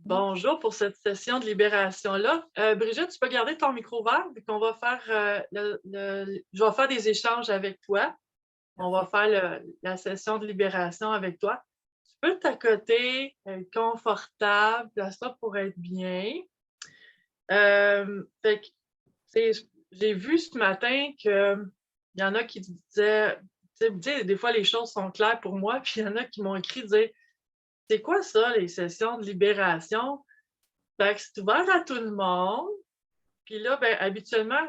Bonjour pour cette session de libération-là. Brigitte, tu peux garder ton micro ouvert vu qu'on va faire je vais faire des échanges avec toi. On va Parfait. faire la session de libération avec toi. Tu peux t'accoter, être confortable, place-toi pour être bien. Fait que, tu sais, j'ai vu ce matin qu'il y en a qui disaient, tu sais, des fois les choses sont claires pour moi, puis il y en a qui m'ont écrit dire, c'est quoi ça, les sessions de libération? Fait que c'est ouvert à tout le monde. Puis là, ben, habituellement,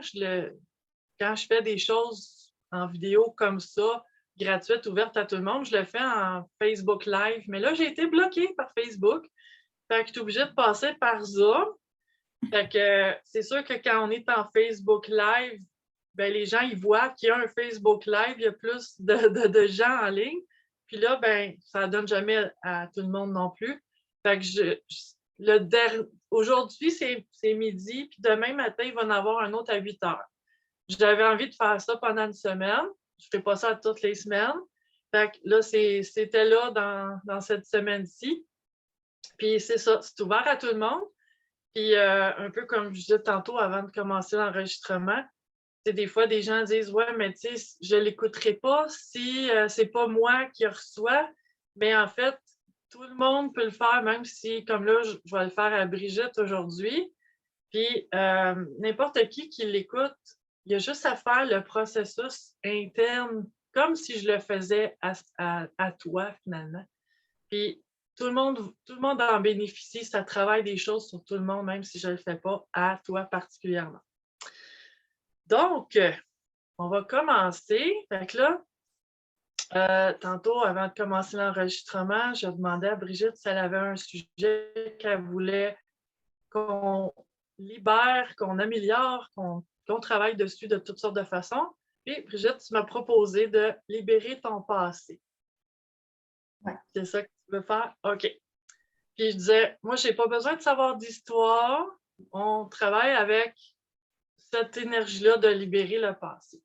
quand je fais des choses en vidéo comme ça, gratuites, ouvertes à tout le monde, je le fais en Facebook Live. Mais là, j'ai été bloquée par Facebook. Fait que je suis obligée de passer par Zoom. Fait que c'est sûr que quand on est en Facebook Live, ben, les gens, ils voient qu'il y a un Facebook Live, il y a plus de gens en ligne. Puis là, ben, ça ne donne jamais à tout le monde non plus. Fait que aujourd'hui, c'est midi, puis demain matin, il va en avoir un autre à 8 heures. J'avais envie de faire ça pendant une semaine. Je ne fais pas ça toutes les semaines. Fait que là, c'était là dans cette semaine-ci. Puis c'est ça, c'est ouvert à tout le monde. Puis un peu comme je disais tantôt avant de commencer l'enregistrement, des fois, des gens disent ouais, mais tu sais, je ne l'écouterai pas si c'est pas moi qui reçois. Mais en fait, tout le monde peut le faire, même si, comme là, je vais le faire à Brigitte aujourd'hui. Puis n'importe qui l'écoute, il y a juste à faire le processus interne, comme si je le faisais à toi, finalement. Puis tout le monde en bénéficie, ça travaille des choses sur tout le monde, même si je ne le fais pas à toi particulièrement. Donc, on va commencer. Fait que là, tantôt, avant de commencer l'enregistrement, je demandais à Brigitte si elle avait un sujet qu'elle voulait qu'on libère, qu'on améliore, qu'on travaille dessus de toutes sortes de façons. Puis, Brigitte, tu m'as proposé de libérer ton passé. Ouais. C'est ça que tu veux faire? OK. Puis je disais, moi, je n'ai pas besoin de savoir d'histoire. On travaille avec cette énergie-là de libérer le passé.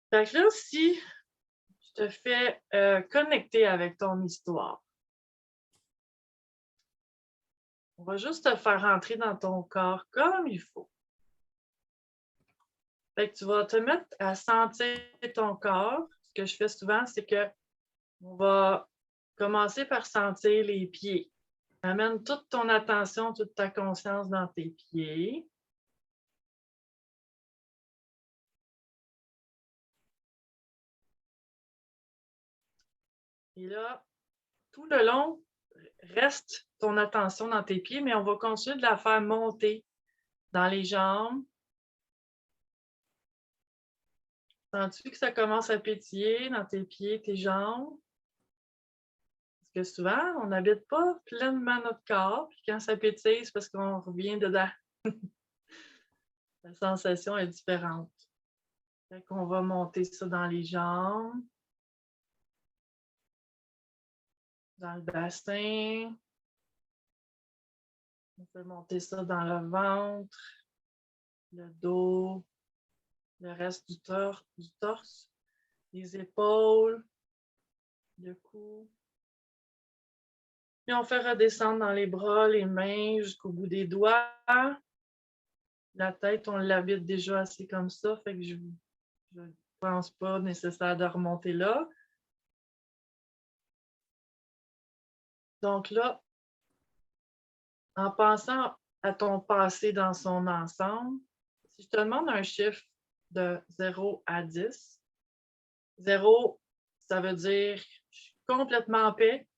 Fait que là, si je te fais connecter avec ton histoire, on va juste te faire rentrer dans ton corps comme il faut. Fait que tu vas te mettre à sentir ton corps. Ce que je fais souvent, c'est que on va commencer par sentir les pieds. Amène toute ton attention, toute ta conscience dans tes pieds. Et là, tout le long, reste ton attention dans tes pieds, mais on va continuer de la faire monter dans les jambes. Sens-tu que ça commence à pétiller dans tes pieds, tes jambes? Parce que souvent, on n'habite pas pleinement notre corps, puis quand ça pétille, c'est parce qu'on revient dedans. La sensation est différente. Fait qu'on va monter ça dans les jambes, dans le bassin. On peut monter ça dans le ventre, le dos, le reste du torse, les épaules, le cou. Puis on fait redescendre dans les bras, les mains, jusqu'au bout des doigts. La tête, on l'habite déjà assez comme ça, fait que je ne pense pas nécessaire de remonter là. Donc là, en pensant à ton passé dans son ensemble, si je te demande un chiffre de 0 à 10, 0, ça veut dire je suis complètement en paix.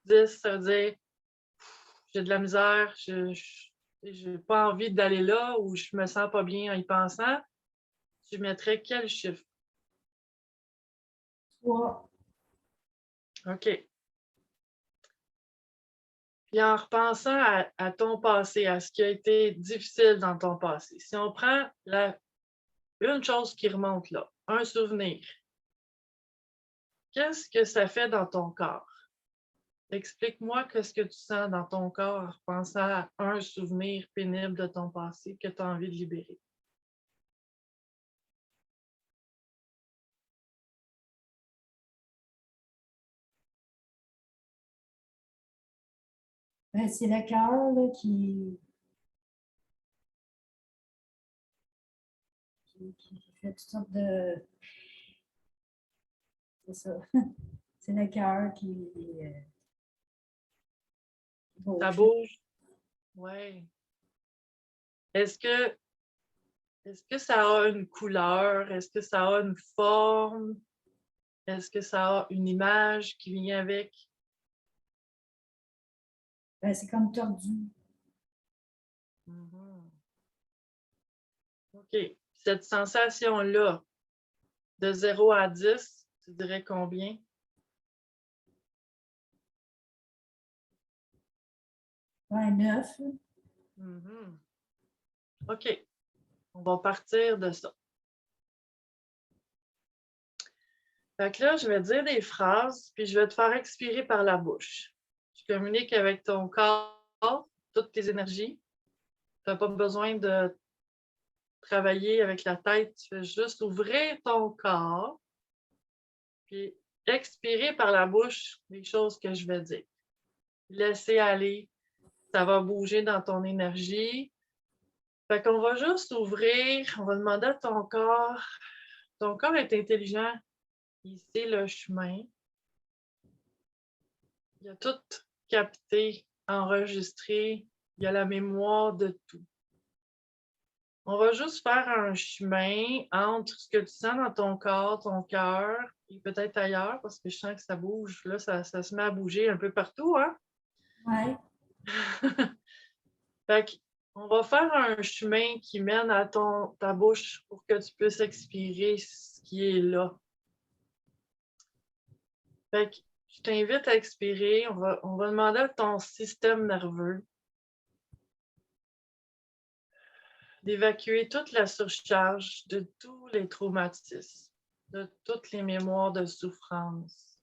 10, ça veut dire j'ai de la misère, je n'ai pas envie d'aller là ou je me sens pas bien en y pensant. Tu mettrais quel chiffre? 3. OK. Puis en repensant à ton passé, à ce qui a été difficile dans ton passé, si on prend une chose qui remonte là, un souvenir, qu'est-ce que ça fait dans ton corps? Explique-moi qu'est-ce que tu sens dans ton corps en repensant à un souvenir pénible de ton passé que tu as envie de libérer. Ben, c'est le cœur là, qui fait toutes sortes de... C'est ça. C'est le cœur qui Ça bouge. bouge? Oui. Est-ce que, est-ce que ça a une couleur? Est-ce que ça a une forme? Est-ce que ça a une image qui vient avec? Ben, c'est comme tordu. Mhm. OK. Cette sensation-là, de 0 à 10, tu dirais combien? Ouais, 9. Mhm. OK. On va partir de ça. Fait que là, je vais dire des phrases, puis je vais te faire expirer par la bouche. Tu communiques avec ton corps, toutes tes énergies. Tu n'as pas besoin de travailler avec la tête, tu fais juste ouvrir ton corps, puis expirer par la bouche les choses que je vais dire. Laisser aller, ça va bouger dans ton énergie. Fait qu'on va juste ouvrir, on va demander à ton corps est intelligent, il sait le chemin, il a tout capté, enregistré, il a la mémoire de tout. On va juste faire un chemin entre ce que tu sens dans ton corps, ton cœur, et peut-être ailleurs, parce que je sens que ça bouge. Là, ça se met à bouger un peu partout, hein? Ouais. Fait qu'on va faire un chemin qui mène à ta bouche pour que tu puisses expirer ce qui est là. Fait que je t'invite à expirer. On va demander à ton système nerveux d'évacuer toute la surcharge de tous les traumatismes, de toutes les mémoires de souffrance.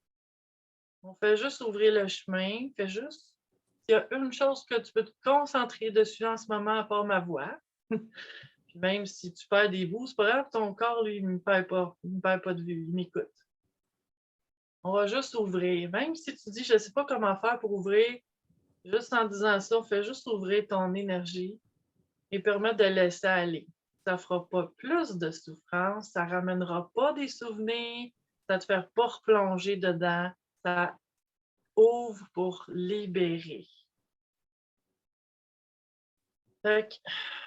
On fait juste ouvrir le chemin, fait juste. Il y a une chose que tu peux te concentrer dessus en ce moment, à part ma voix. Puis même si tu perds des bouts, c'est pas grave, ton corps, lui, il ne me perd pas de vue, il m'écoute. On va juste ouvrir. Même si tu dis, je ne sais pas comment faire pour ouvrir, juste en disant ça, fais juste ouvrir ton énergie et permettre de laisser aller. Ça ne fera pas plus de souffrance, ça ne ramènera pas des souvenirs, ça ne te fait pas replonger dedans, ça ouvre pour libérer. Fait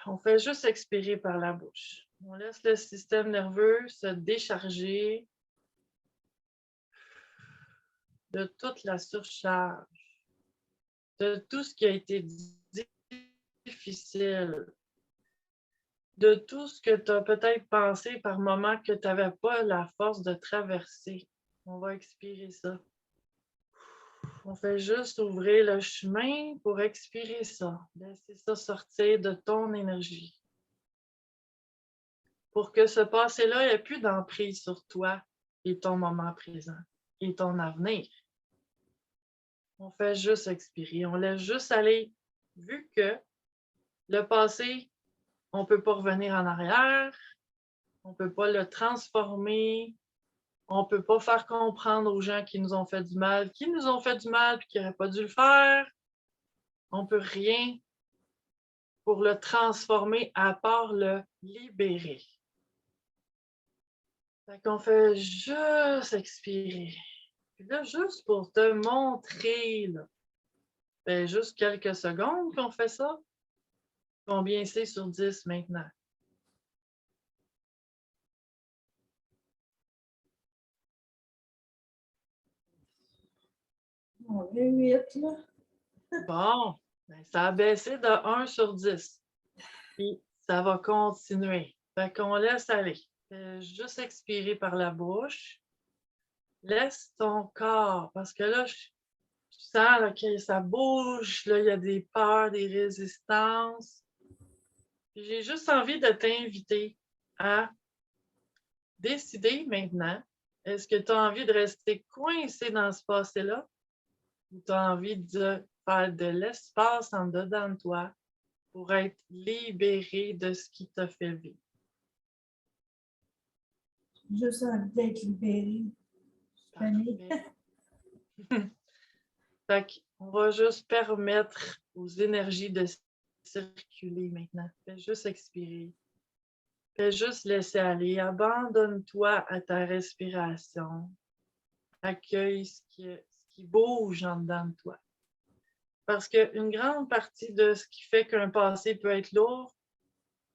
on fait juste expirer par la bouche. On laisse le système nerveux se décharger de toute la surcharge, de tout ce qui a été difficile, de tout ce que tu as peut-être pensé par moment que tu n'avais pas la force de traverser. On va expirer ça. On fait juste ouvrir le chemin pour expirer ça. Laisser ça sortir de ton énergie. Pour que ce passé-là n'ait plus d'emprise sur toi et ton moment présent et ton avenir. On fait juste expirer. On laisse juste aller, vu que le passé, on ne peut pas revenir en arrière, on ne peut pas le transformer, on ne peut pas faire comprendre aux gens qui nous ont fait du mal et qui n'auraient pas dû le faire. On ne peut rien pour le transformer à part le libérer. Fait qu'on fait juste expirer. Puis là, juste pour te montrer, là, fait juste quelques secondes qu'on fait ça. Combien c'est sur 10 maintenant? On a 8, là. Bon, ben, ça a baissé de 1 sur 10. Puis ça va continuer. Fait qu'on laisse aller. Juste expirer par la bouche. Laisse ton corps, parce que là, tu sens là, que ça bouge, là, il y a des peurs, des résistances. J'ai juste envie de t'inviter à décider maintenant, est-ce que tu as envie de rester coincé dans ce passé-là ou tu as envie de faire de l'espace en dedans de toi pour être libéré de ce qui t'a fait vivre? Juste envie d'être libérée. Parfait. Fait qu'on va juste permettre aux énergies de circuler maintenant. Fais juste expirer. Fais juste laisser aller. Abandonne-toi à ta respiration. Accueille ce qui bouge en dedans de toi. Parce qu'une grande partie de ce qui fait qu'un passé peut être lourd,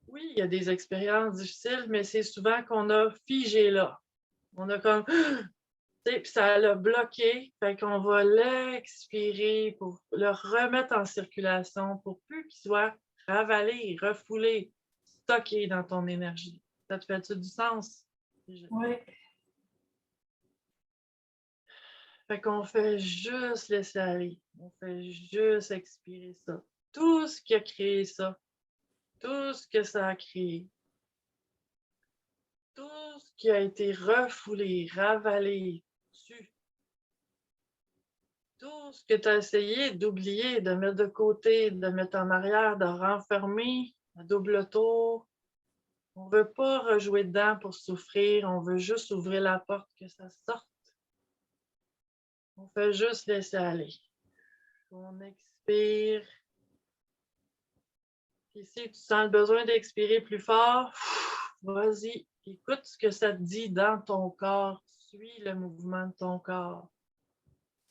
oui, il y a des expériences difficiles, mais c'est souvent qu'on a figé là. On a comme, puis ça l'a bloqué, fait qu'on va l'expirer pour le remettre en circulation pour plus qu'il soit ravalé, refoulé, stocké dans ton énergie. Ça te fait-tu du sens? Oui. Fait qu'on fait juste laisser aller. On fait juste expirer ça. Tout ce qui a créé ça, tout ce que ça a créé, tout ce qui a été refoulé, ravalé, tu, tout ce que tu as essayé d'oublier, de mettre de côté, de mettre en arrière, de renfermer à double tour. On ne veut pas rejouer dedans pour souffrir, on veut juste ouvrir la porte, que ça sorte. On fait juste laisser aller. On expire. Puis si tu sens le besoin d'expirer plus fort, vas-y, écoute ce que ça te dit dans ton corps. Suis le mouvement de ton corps.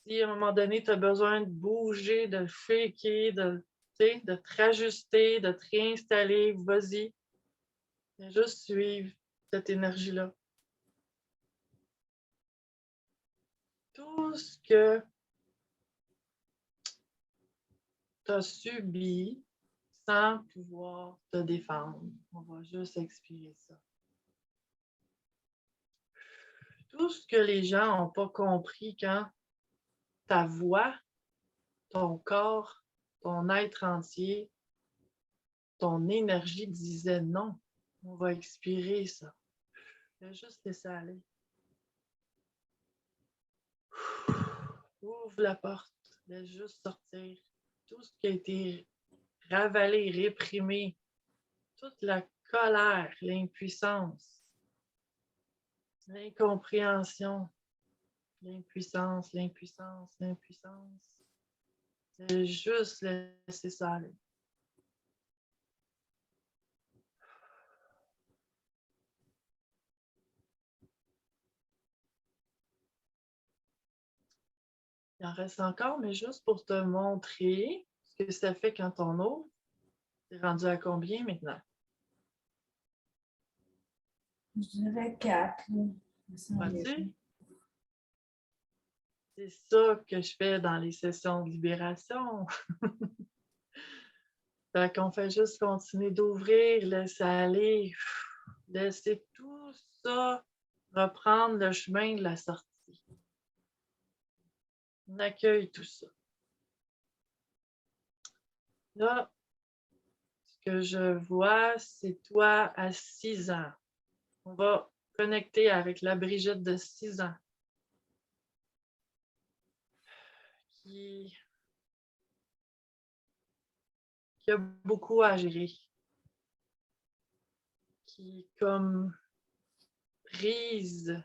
Si à un moment donné, tu as besoin de bouger, de shaker, de te rajuster, de te réinstaller, vas-y. Juste suivre cette énergie-là. Tout ce que tu as subi sans pouvoir te défendre. On va juste expirer ça. Tout ce que les gens n'ont pas compris quand ta voix, ton corps, ton être entier, ton énergie disait non. On va expirer ça. Fais juste laisser aller. Ouvre la porte. Laisse juste sortir tout ce qui a été ravalé, réprimé. Toute la colère, l'impuissance, l'incompréhension, l'impuissance. C'est juste laisser ça aller. Il en reste encore, mais juste pour te montrer ce que ça fait quand on ouvre. C'est rendu à combien maintenant? Je dirais 4. Vois-tu? C'est ça que je fais dans les sessions de libération. Fait qu'on fait juste continuer d'ouvrir, laisser aller, laisser tout ça reprendre le chemin de la sortie. On accueille tout ça. Là, ce que je vois, c'est toi à 6 ans. On va connecter avec la Brigitte de 6 ans qui a beaucoup à gérer, qui est comme prise.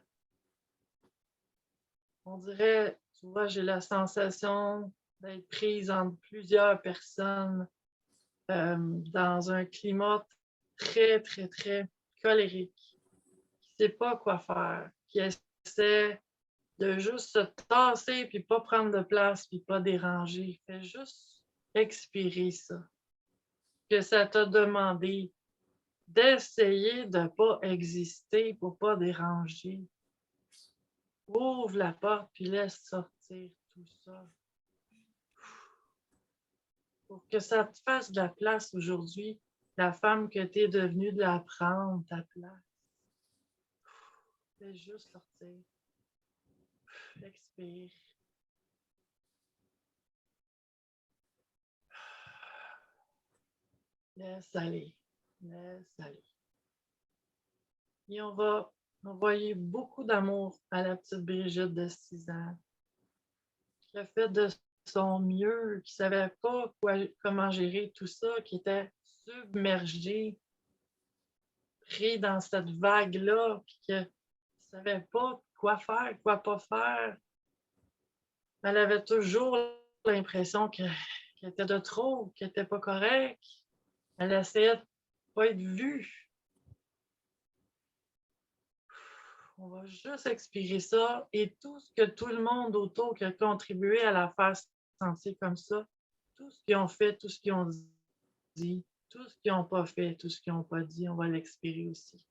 On dirait, tu vois, j'ai la sensation d'être prise entre plusieurs personnes dans un climat très, très, très colérique, qui ne sait pas quoi faire, qui essaie de juste se tasser, puis pas prendre de place, puis pas déranger. Fais juste expirer ça. Que ça t'a demandé d'essayer de ne pas exister pour ne pas déranger. Ouvre la porte, puis laisse sortir tout ça. Pour que ça te fasse de la place aujourd'hui, la femme que tu es devenue, de la prendre, ta place. Fais juste sortir. Expire. Laisse aller. Laisse aller. Et on va envoyer beaucoup d'amour à la petite Brigitte de 6 ans, qui a fait de son mieux, qui ne savait pas comment gérer tout ça, qui était submergée, pris dans cette vague-là, puis qui ne savait pas quoi faire, quoi pas faire. Elle avait toujours l'impression qu'elle était de trop, qu'elle n'était pas correcte. Elle essayait de ne pas être vue. On va juste expirer ça et tout ce que tout le monde autour qui a contribué à la faire sentir comme ça, tout ce qu'ils ont fait, tout ce qu'ils ont dit, tout ce qu'ils n'ont pas fait, tout ce qu'ils n'ont pas dit, on va l'expirer aussi.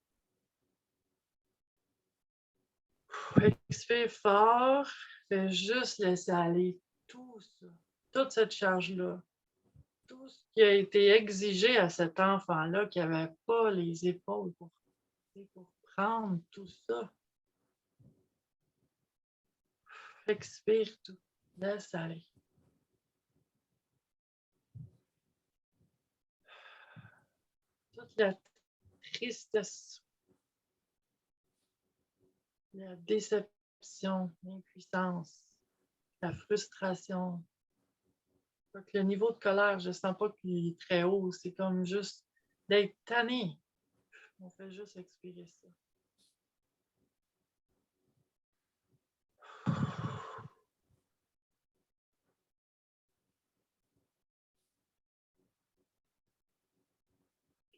Expire fort, fais juste laisser aller tout ça, toute cette charge-là, tout ce qui a été exigé à cet enfant-là qui n'avait pas les épaules pour prendre tout ça. Expire tout, laisse aller. Toute la tristesse, la déception, l'impuissance, la frustration. Le niveau de colère, je ne sens pas qu'il est très haut. C'est comme juste d'être tanné. On fait juste expirer ça.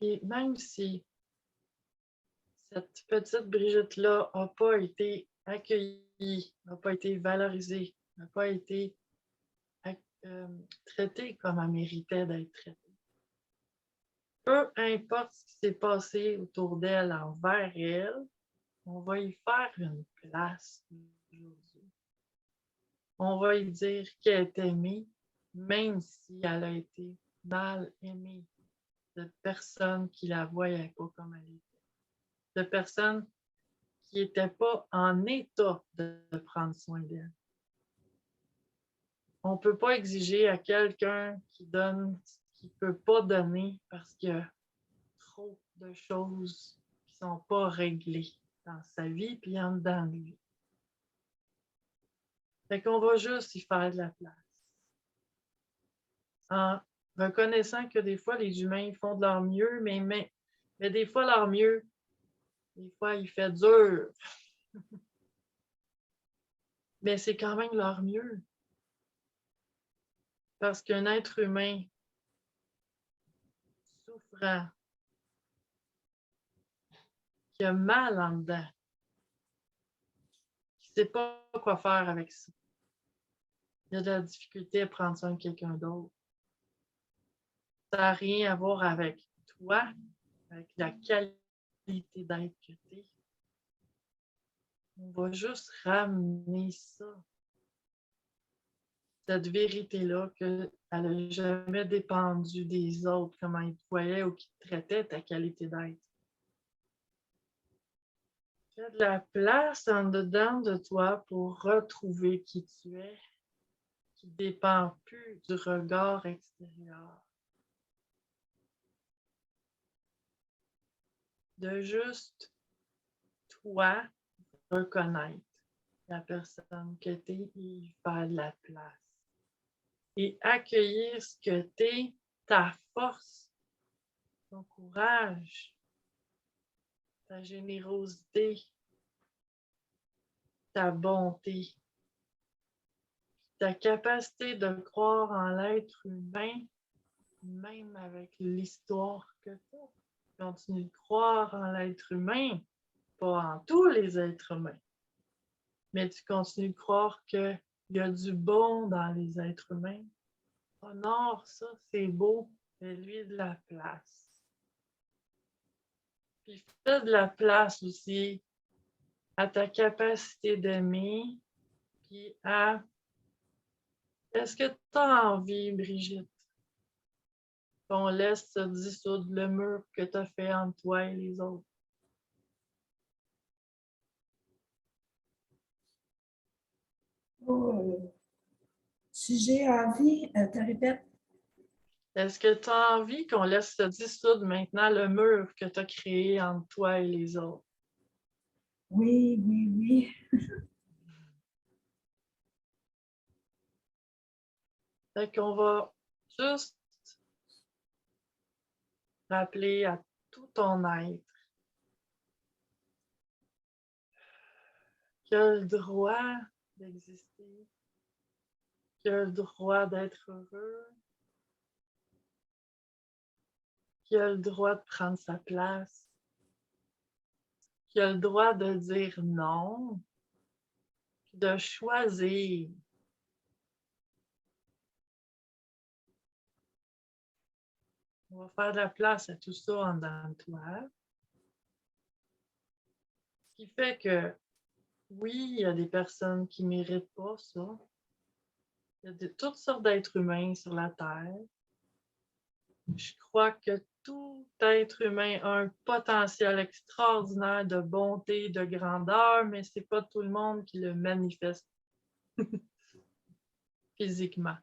Et même si cette petite Brigitte-là n'a pas été accueillie, n'a pas été valorisée, n'a pas été traitée comme elle méritait d'être traitée. Peu importe ce qui s'est passé autour d'elle, envers elle, on va y faire une place aujourd'hui. On va y dire qu'elle est aimée, même si elle a été mal aimée de personnes qui la voyaient pas comme elle était, de personnes qui n'étaient pas en état de prendre soin d'elle. On ne peut pas exiger à quelqu'un qui donne ce qu'il ne peut pas donner parce qu'il y a trop de choses qui ne sont pas réglées dans sa vie et en dedans de lui. Fait qu'on va juste y faire de la place. En reconnaissant que des fois, les humains font de leur mieux, mais des fois, leur mieux, des fois, il fait dur. Mais c'est quand même leur mieux. Parce qu'un être humain souffrant, qui a mal en dedans, qui ne sait pas quoi faire avec ça, il a de la difficulté à prendre soin de quelqu'un d'autre. Ça n'a rien à voir avec toi, avec la qualité d'être que tu es. On va juste ramener ça. Cette vérité-là qu'elle n'a jamais dépendu des autres, comment ils te voyaient ou qui te traitaient, ta qualité d'être. Fais de la place en dedans de toi pour retrouver qui tu es, qui ne dépend plus du regard extérieur. De juste, toi, reconnaître la personne que tu es et faire de la place. Et accueillir ce que tu es, ta force, ton courage, ta générosité, ta bonté, ta capacité de croire en l'être humain, même avec l'histoire que tu as. Continue de croire en l'être humain, pas en tous les êtres humains, mais tu continues de croire qu'il y a du bon dans les êtres humains. Honore ça, c'est beau, fais-lui de la place. Puis fais de la place aussi à ta capacité d'aimer, puis à est-ce que tu as envie, Brigitte, qu'on laisse se dissoudre le mur que tu as fait entre toi et les autres? Oh, si j'ai envie, te répète. Est-ce que tu as envie qu'on laisse se dissoudre maintenant le mur que tu as créé entre toi et les autres? Oui, oui, oui. Fait qu'on va juste rappeler à tout ton être qu'il a le droit d'exister, qu'il qui a le droit d'être heureux, qui a le droit de prendre sa place, qui a le droit de dire non, puis de choisir. On va faire de la place à tout ça en dedans de toi. Ce qui fait que, oui, il y a des personnes qui ne méritent pas ça. Il y a toutes sortes d'êtres humains sur la Terre. Je crois que tout être humain a un potentiel extraordinaire de bonté, de grandeur, mais ce n'est pas tout le monde qui le manifeste physiquement.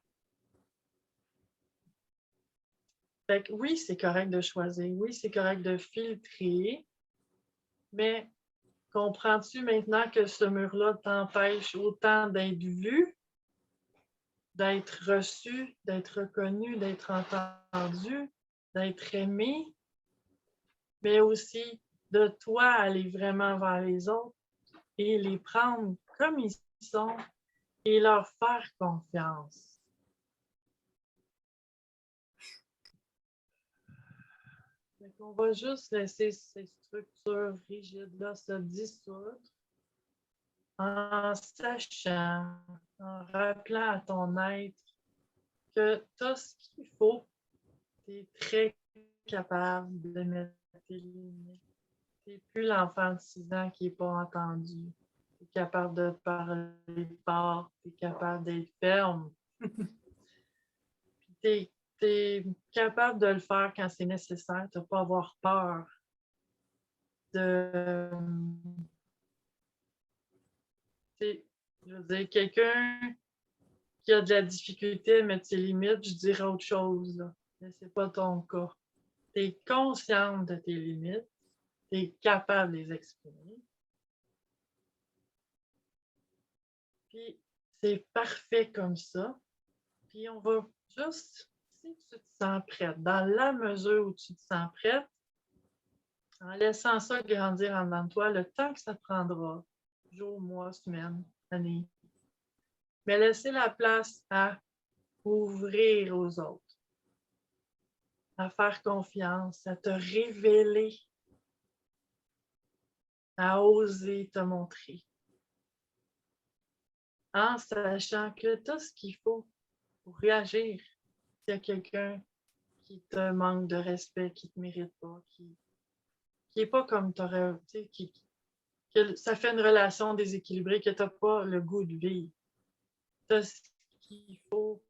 Fait que oui, c'est correct de choisir, oui, c'est correct de filtrer, mais comprends-tu maintenant que ce mur-là t'empêche autant d'être vu, d'être reçu, d'être reconnu, d'être entendu, d'être aimé, mais aussi de toi aller vraiment vers les autres et les prendre comme ils sont et leur faire confiance. On va juste laisser ces structures rigides-là se dissoudre en sachant, en rappelant à ton être que tu as ce qu'il faut, tu es très capable de mettre tes limites. Tu n'es plus l'enfant de 6 ans qui n'est pas entendu. Tu es capable de te parler fort, tu es capable d'être ferme. Tu es capable de le faire quand c'est nécessaire. Tu n'as pas à avoir peur de. Je veux dire, quelqu'un qui a de la difficulté à mettre ses limites, je dirais autre chose, là. Mais ce n'est pas ton cas. Tu es consciente de tes limites, tu es capable de les exprimer. Puis c'est parfait comme ça. Puis on va juste, si tu te sens prête, dans la mesure où tu te sens prête, en laissant ça grandir en dedans de toi, le temps que ça prendra, jours, mois, semaines, années, mais laisser la place à ouvrir aux autres, à faire confiance, à te révéler, à oser te montrer, en sachant que tu as ce qu'il faut pour réagir s'il y a quelqu'un qui te manque de respect, qui ne te mérite pas, qui n'est pas comme tu aurais, tu sais, que ça fait une relation déséquilibrée, que tu n'as pas le goût de vivre. Tu as ce qu'il faut.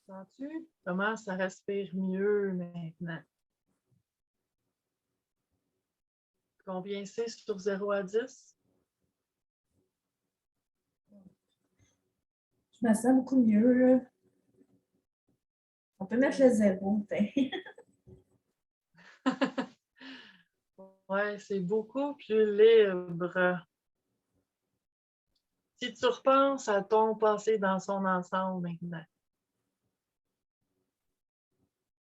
Sens-tu comment ça respire mieux maintenant? Combien c'est sur 0 à 10? Je me sens beaucoup mieux, là. On peut mettre le 0. Ouais, c'est beaucoup plus libre. Si tu repenses à ton passé dans son ensemble maintenant,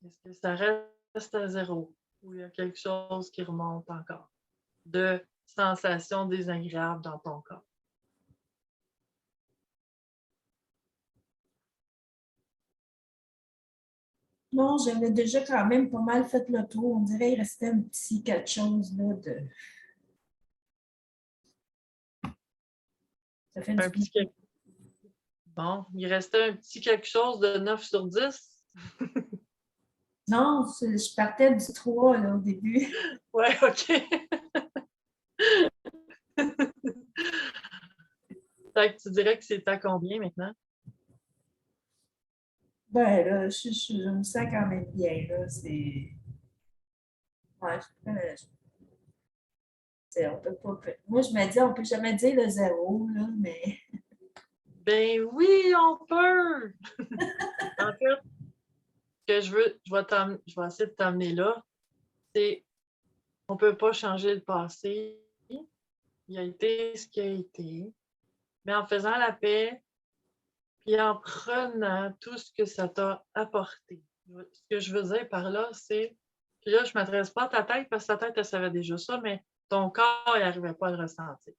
est-ce que ça reste à 0 ou il y a quelque chose qui remonte encore de sensations désagréables dans ton corps? Non, j'avais déjà quand même pas mal fait le tour. On dirait qu'il restait un petit quelque chose là de. Ça fait du Un petit quelque... Bon, il restait un petit quelque chose de 9 sur 10. Non, je partais du 3 là, au début. Ouais, OK. Fait que tu dirais que c'est à combien maintenant? Ben là, je me sens quand même bien. Là. C'est. Ouais, on peut pas. Moi, je me dis, on peut jamais dire le 0, là, mais. Ben oui, on peut! En fait, ce que je vais essayer de t'amener là, c'est on ne peut pas changer le passé. Il a été ce qui a été. Mais en faisant la paix, puis en prenant tout ce que ça t'a apporté. Ce que je veux dire par là, c'est, puis là, je ne m'adresse pas à ta tête parce que ta tête, elle savait déjà ça, mais ton corps, il n'arrivait pas à le ressentir.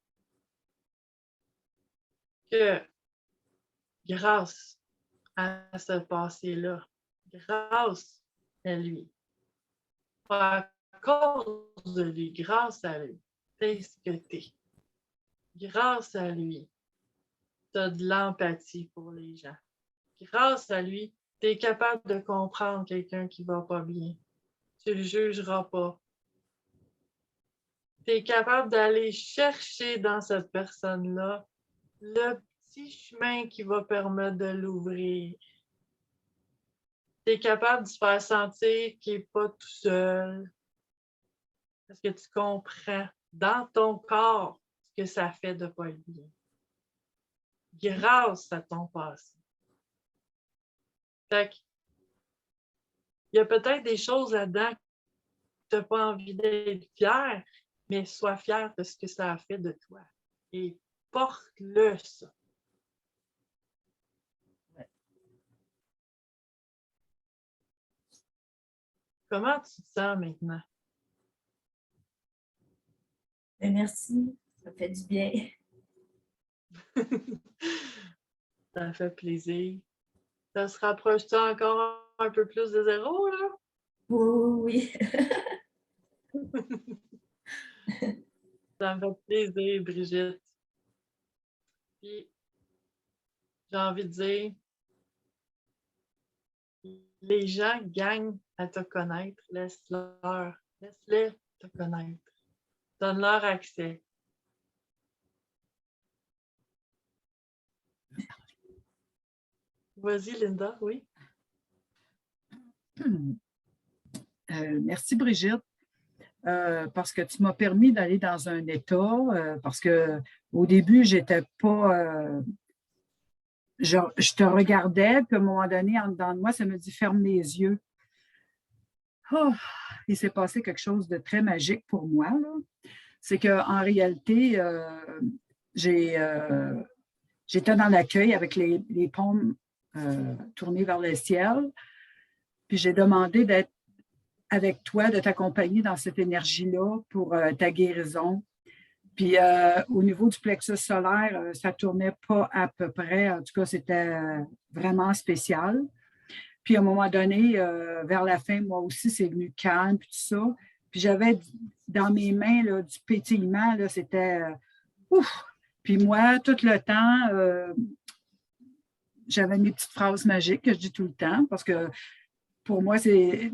que grâce à ce passé-là, grâce à lui, pas à cause de lui, grâce à lui, t'es ce que t'es. Grâce à lui, tu as de l'empathie pour les gens. Grâce à lui, tu es capable de comprendre quelqu'un qui va pas bien. Tu le jugeras pas. Tu es capable d'aller chercher dans cette personne-là le petit chemin qui va permettre de l'ouvrir. Tu es capable de se faire sentir qu'il n'est pas tout seul. Parce que tu comprends dans ton corps ce que ça fait de ne pas être bien. Grâce à ton passé. Fait que, il y a peut-être des choses là-dedans que tu n'as pas envie d'être fier, mais sois fier de ce que ça a fait de toi. Et porte-le, ça. Comment tu te sens maintenant? Merci, ça fait du bien. Ça fait plaisir. Ça se rapproche-tu encore un peu plus de zéro, là? Oui. Ça me fait plaisir, Brigitte. Puis, j'ai envie de dire, les gens gagnent à te connaître. Laisse-les te connaître. Donne-leur accès. Vas-y, Linda, oui. Merci, Brigitte, parce que tu m'as permis d'aller dans un état, parce qu'au début, j'étais pas... je te regardais, puis à un moment donné, en dedans de moi, ça me dit « ferme les yeux ». Oh, il s'est passé quelque chose de très magique pour moi. C'est qu'en réalité, j'étais dans l'accueil avec les paumes tournées vers le ciel, puis j'ai demandé d'être avec toi, de t'accompagner dans cette énergie-là pour ta guérison. Puis au niveau du plexus solaire, ça ne tournait pas à peu près. En tout cas, c'était vraiment spécial. Puis à un moment donné, vers la fin, moi aussi, c'est venu calme, puis tout ça. Puis j'avais dans mes mains là, du pétillement, là, c'était ouf! Puis moi, tout le temps, j'avais mes petites phrases magiques que je dis tout le temps, parce que pour moi, c'est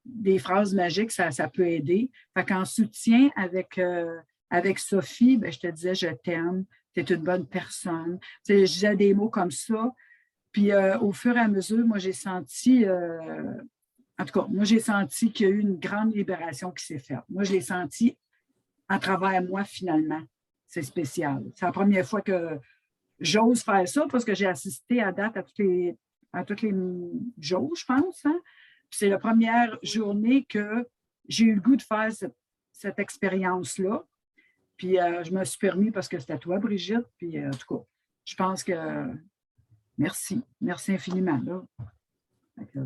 des phrases magiques, ça peut aider. Fait qu'en soutien avec Sophie, ben, je te disais, je t'aime, tu es une bonne personne. Tu sais, je disais des mots comme ça. Puis au fur et à mesure, moi, j'ai senti, en tout cas, moi, j'ai senti qu'il y a eu une grande libération qui s'est faite. Moi, je l'ai senti à travers moi, finalement. C'est spécial. C'est la première fois que j'ose faire ça parce que j'ai assisté à date à toutes les jours, je pense. Hein? C'est la première journée que j'ai eu le goût de faire cette expérience-là. Puis je me suis permis parce que c'était toi, Brigitte. Puis en tout cas, je pense que merci. Merci infiniment. Là. Fait que,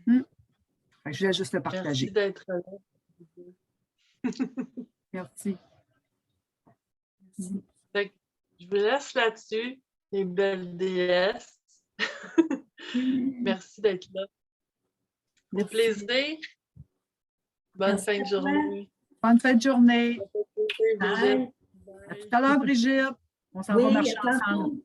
fait que je voulais juste le partager. Merci d'être là. Merci. Fait que je vous laisse là-dessus, les belles déesses. Merci d'être là. Au plaisir. Bonne fin de journée. Bonne fin de journée. Brigitte. À tout à l'heure, Brigitte. On s'en va marcher ensemble.